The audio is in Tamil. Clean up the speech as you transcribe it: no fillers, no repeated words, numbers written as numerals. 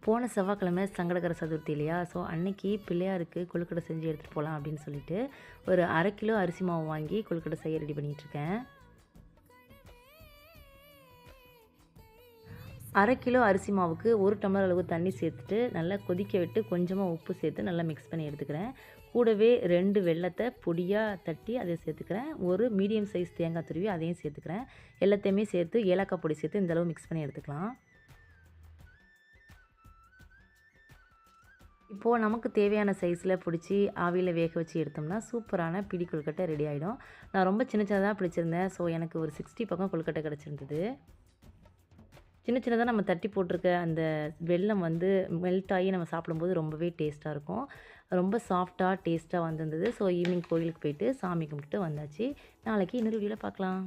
போன செவ்வாய்க்கிழமை சங்கடகர சதுர்த்தி இல்லையா? ஸோ அன்னைக்கு பிள்ளையாருக்கு கொழுக்கட்டை செஞ்சு எடுத்துகிட்டு போகலாம் அப்படின்னு சொல்லிட்டு, ஒரு 1/2 கிலோ அரிசி மாவு வாங்கி கொழுக்கட்டை செய்ய ரெடி பண்ணிகிட்ருக்கேன். 1/2 கிலோ அரிசி மாவுக்கு 1 டம்ளர் அளவு தண்ணி சேர்த்துட்டு, நல்லா கொதிக்க விட்டு கொஞ்சமாக உப்பு சேர்த்து நல்லா மிக்ஸ் பண்ணி எடுத்துக்கிறேன். கூடவே 2 வெல்லத்தை பொடியாக தட்டி அதை சேர்த்துக்கிறேன். ஒரு மீடியம் சைஸ் தேங்காய் துருவி அதையும் சேர்த்துக்கிறேன். எல்லாத்தையுமே சேர்த்து ஏலக்காய் பொடி சேர்த்து இந்த அளவு மிக்ஸ் பண்ணி எடுத்துக்கலாம். இப்போது நமக்கு தேவையான சைஸில் பிடிச்சி ஆவியில் வேக வச்சு எடுத்தோம்னா சூப்பரான பிடி கொழுக்கட்டை ரெடி ஆகிடும். நான் ரொம்ப சின்ன சின்னதாக பிடிச்சிருந்தேன். ஸோ எனக்கு ஒரு 60 பக்கம் கொழுக்கட்டை கிடச்சிருந்தது. சின்ன சின்னதாக நம்ம தட்டி போட்டிருக்க அந்த வெல்லம் வந்து மெல்ட் ஆகி நம்ம சாப்பிடும்போது ரொம்பவே டேஸ்ட்டாக இருக்கும். ரொம்ப சாஃப்டாக டேஸ்ட்டாக வந்திருந்தது. ஸோ ஈவினிங் கோயிலுக்கு போயிட்டு சாமி கும்பிட்டுட்டு வந்தாச்சு. நாளைக்கு இன்னொரு வீடியோவில் பார்க்கலாம்.